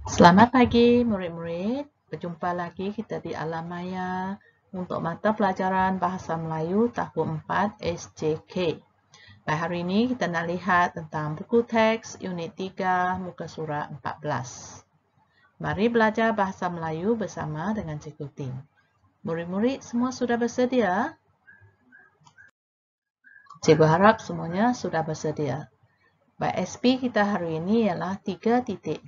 Selamat pagi murid-murid, berjumpa lagi kita di Alam Maya untuk mata pelajaran Bahasa Melayu tahun 4 SJK. Baik, hari ini kita nak lihat tentang buku teks unit 3 muka surat 14. Mari belajar Bahasa Melayu bersama dengan Cikgu Tin. Murid-murid semua sudah bersedia? Cikgu harap semuanya sudah bersedia. Baik, SP kita hari ini ialah 3.2.2,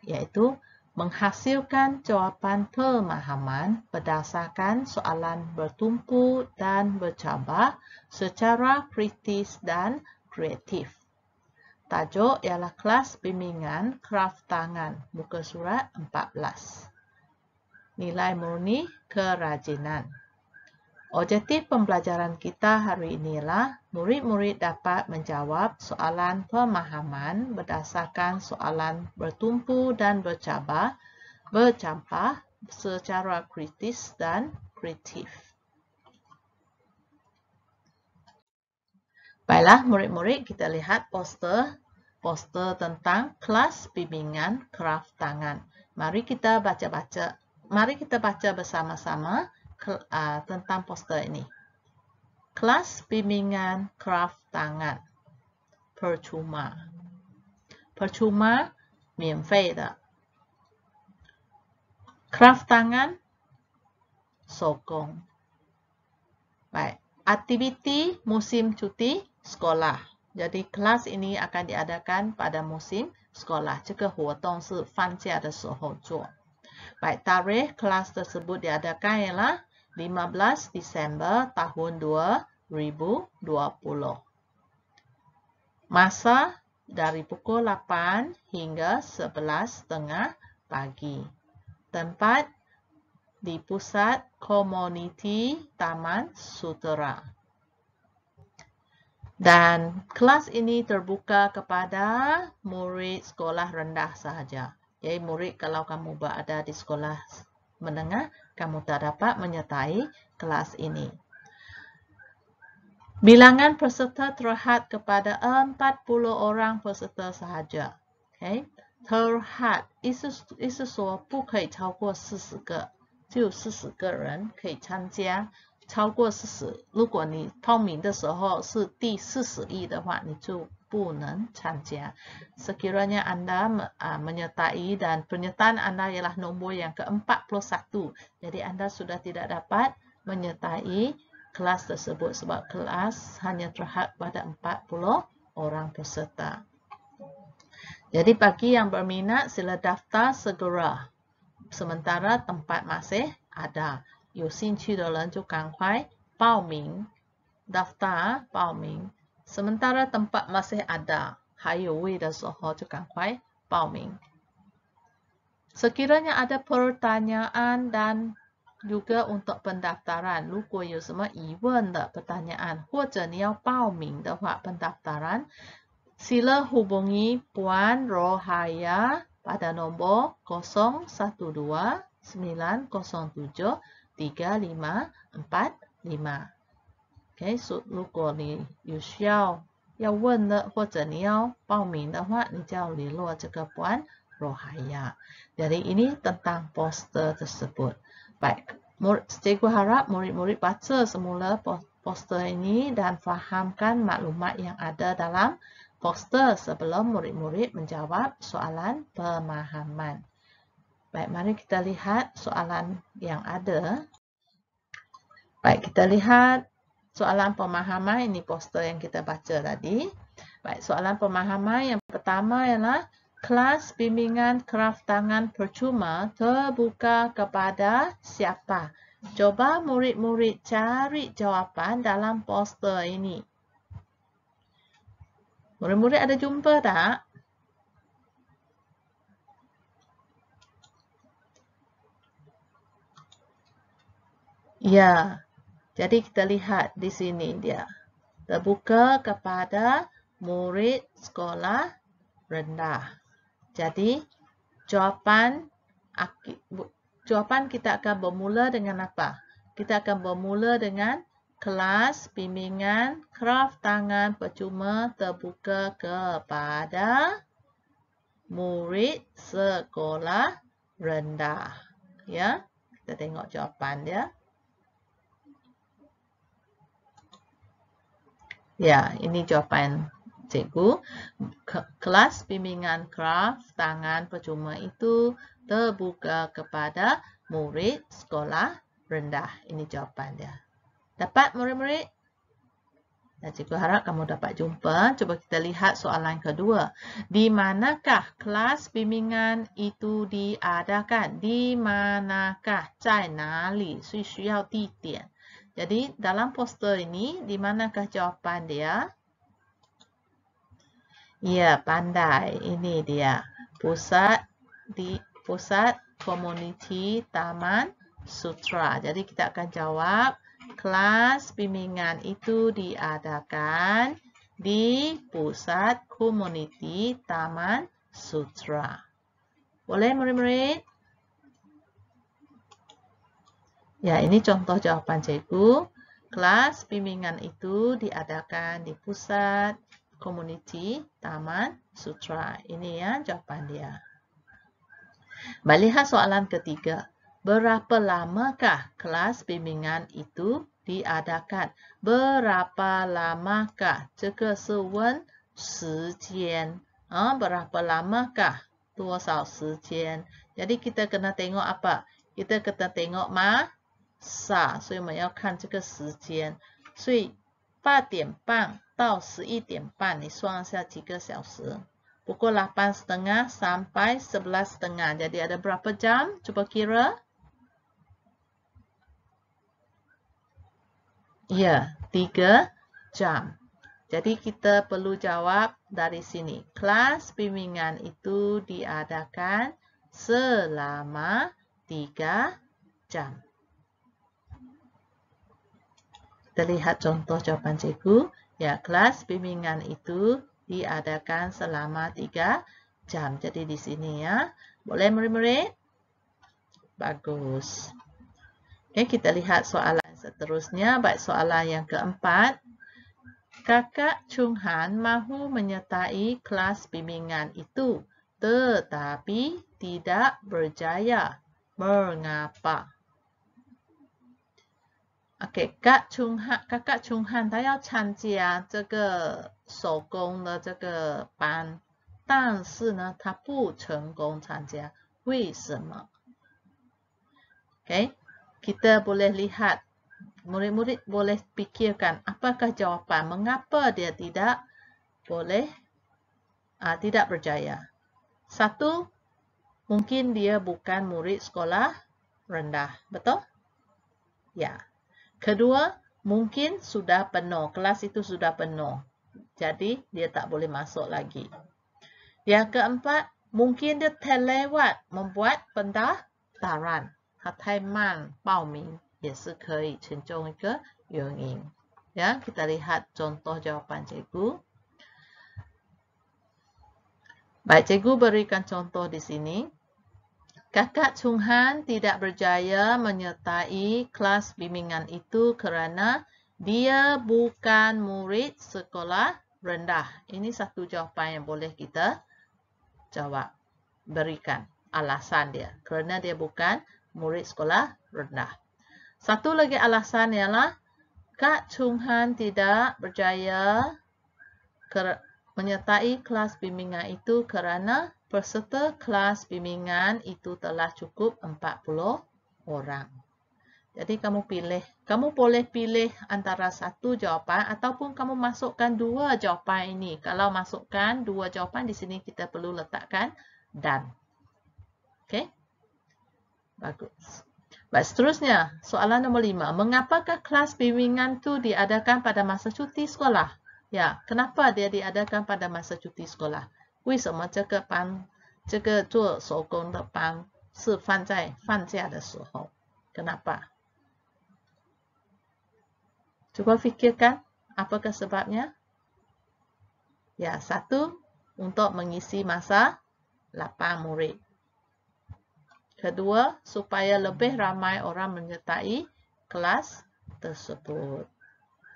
iaitu menghasilkan jawapan pemahaman berdasarkan soalan bertumpu dan bercabar secara kritis dan kreatif. Tajuk ialah kelas bimbingan kraft tangan, muka surat 14. Nilai murni kerajinan. Objektif pembelajaran kita hari ini ialah murid-murid dapat menjawab soalan pemahaman berdasarkan soalan bertumpu dan bercabar secara kritis dan kreatif. Baiklah murid-murid, kita lihat poster tentang kelas bimbingan kraft tangan. Mari kita baca bersama-sama tentang poster ini. Kelas bimbingan kraft tangan. Percuma. Percuma, 免费的. Kraft tangan, 手工. Baik, aktiviti musim cuti sekolah. Jadi kelas ini akan diadakan pada musim sekolah. 这个活动是放假的时候做. Baik, tarikh kelas tersebut diadakan ialah 15 Disember tahun 2020. Masa dari pukul 8 hingga 11.30 pagi. Tempat di pusat komuniti Taman Sutera. Dan kelas ini terbuka kepada murid sekolah rendah sahaja. Jadi murid kalau kamu berada di sekolah menengah, kamu tak dapat menyertai kelas ini. Bilangan peserta terhad kepada 40 orang peserta sahaja. Okay? Terhad 意思说不可以超过40个，只有40个人可以参加。超过40，如果你报名的时候是第41的话，你就不能参加. Sekiranya Anda menyertai dan penyertaan Anda ialah nombor yang ke-41. Jadi Anda sudah tidak dapat menyertai kelas tersebut sebab kelas hanya terhad pada 40 orang peserta. Jadi bagi yang berminat sila daftar segera. Sementara tempat masih ada. 有兴趣的人就赶快报名 daftar 报名 sementara tempat masih ada 还有位的时候就赶快报名 sekiranya ada pertanyaan dan juga untuk pendaftaran 如果有什么疑问的 pertanyaan 或者你要报名的话 pendaftaran sila hubungi Puan Rohaya pada nombor 012 907 3545 OK， 如果你有需要问的或者你要报名的话，你就要联络这个 Puan Rohaya. Jadi ini tentang poster tersebut. Baik, cikgu harap murid-murid baca semula poster ini dan fahamkan maklumat yang ada dalam poster sebelum murid-murid menjawab soalan pemahaman. Baik, mari kita lihat soalan yang ada. Baik, kita lihat soalan pemahaman. Ini poster yang kita baca tadi. Baik, soalan pemahaman yang pertama ialah kelas bimbingan kraft tangan percuma terbuka kepada siapa? Coba murid-murid cari jawapan dalam poster ini. Murid-murid ada jumpa tak? Ya, jadi kita lihat di sini dia. Terbuka kepada murid sekolah rendah. Jadi, jawapan kita akan bermula dengan apa? Kita akan bermula dengan kelas bimbingan kraft tangan percuma terbuka kepada murid sekolah rendah. Ya, kita tengok jawapan dia. Ya, ini jawapan cikgu. Kelas bimbingan kraft tangan percuma itu terbuka kepada murid sekolah rendah. Ini jawapan dia. Dapat murid-murid? Dan cikgu harap kamu dapat jumpa. Cuba kita lihat soalan kedua. Di manakah kelas bimbingan itu diadakan? Di manakah? 在哪里? 是需要地点. Jadi dalam poster ini, di manakah jawapan dia? Ya, pandai. Ini dia. Pusat komuniti Taman Sutra. Jadi kita akan jawab, kelas bimbingan itu diadakan di pusat komuniti Taman Sutra. Boleh murid-murid? Ya, ini contoh jawapan cikgu. Kelas bimbingan itu diadakan di pusat komuniti Taman Sutra. Ini ya jawapan dia. Lihat soalan ketiga. Berapa lamakah kelas bimbingan itu diadakan? Berapa lamakah? 这个是问时间. Berapa lamakah? 多少时间? Jadi kita kena tengok apa? Kita kena tengok masa. 所以我们要看这个时间。所以8点半到11点半，你算一下几个小时？ Pukul 8.30 sampai 11.30. Jadi ada berapa jam? Cuba kira. Ya, 3 jam. Jadi kita perlu jawab dari sini. Kelas bimbingan itu diadakan selama 3 jam. Kita lihat contoh jawapan cikgu. Ya, kelas bimbingan itu diadakan selama 3 jam. Jadi di sini ya. Boleh murid-murid? Bagus. Oke, kita lihat soalan seterusnya. Baik, soalan yang keempat. Kakak Chung Han mahu menyertai kelas bimbingan itu, tetapi tidak berjaya. Mengapa? OK， kakak Chung Han 他要参加这个手工的这个班，但是呢，他不成功参加，为什么 ？OK， kita boleh lihat, murid-murid boleh fikirkan apakah jawapan mengapa dia tidak berjaya. Satu, mungkin dia bukan murid sekolah rendah, betul? Ya. Kedua, mungkin sudah penuh. Kelas itu sudah penuh. Jadi, dia tak boleh masuk lagi. Yang keempat, mungkin dia terlewat membuat pendaftaran. 他太慢报名也是可以其中一个原因. Ya, kita lihat contoh jawapan cikgu. Baik, cikgu berikan contoh di sini. Kakak Chung Han tidak berjaya menyertai kelas bimbingan itu kerana dia bukan murid sekolah rendah. Ini satu jawapan yang boleh kita jawab. Berikan alasan dia. Kerana dia bukan murid sekolah rendah. Satu lagi alasan ialah Kak Chung Han tidak berjaya menyertai kelas bimbingan itu kerana peserta kelas bimbingan itu telah cukup 40 orang. Jadi kamu boleh pilih antara satu jawapan ataupun kamu masukkan dua jawapan ini. Kalau masukkan dua jawapan di sini kita perlu letakkan dan. Okey? Bagus. Baik, seterusnya soalan nombor 5. Mengapakah kelas bimbingan itu diadakan pada masa cuti sekolah? Ya, kenapa dia diadakan pada masa cuti sekolah? 为什么这个做手工的班是放在放假的时候？ Kenapa? Cuba fikirkan apakah sebabnya? Ya, satu, untuk mengisi masa lapang murid. Kedua, supaya lebih ramai orang menyertai kelas tersebut.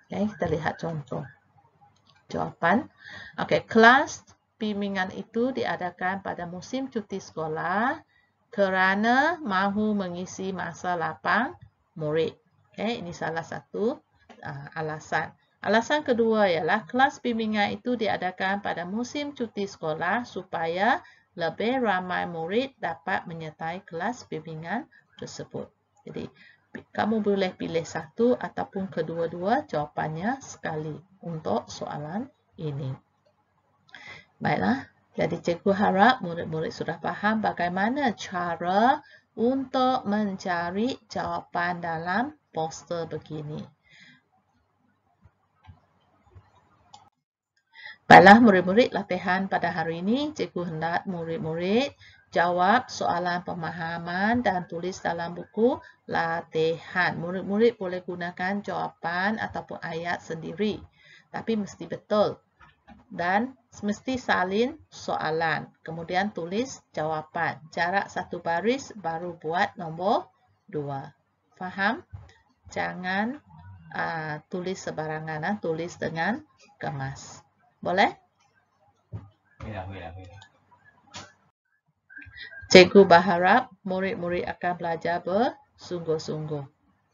Okay, kita lihat contoh jawapan. Okay, kelas bimbingan itu diadakan pada musim cuti sekolah kerana mahu mengisi masa lapang murid. Okay, ini salah satu alasan. Alasan kedua ialah kelas bimbingan itu diadakan pada musim cuti sekolah supaya lebih ramai murid dapat menyertai kelas bimbingan tersebut. Jadi, kamu boleh pilih satu ataupun kedua-dua jawapannya sekali untuk soalan ini. Baiklah, jadi cikgu harap murid-murid sudah faham bagaimana cara untuk mencari jawapan dalam poster begini. Baiklah murid-murid, latihan pada hari ini cikgu hendak murid-murid jawab soalan pemahaman dan tulis dalam buku latihan. Murid-murid boleh gunakan jawapan ataupun ayat sendiri, tapi mesti betul. Dan mesti salin soalan. Kemudian tulis jawapan. Jarak satu baris baru buat nombor 2. Faham? Jangan tulis sebarangan. Tulis dengan kemas. Boleh? Ya. Cikgu berharap murid-murid akan belajar bersungguh-sungguh.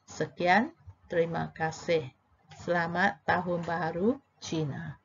Sekian. Terima kasih. Selamat Tahun Baru Cina.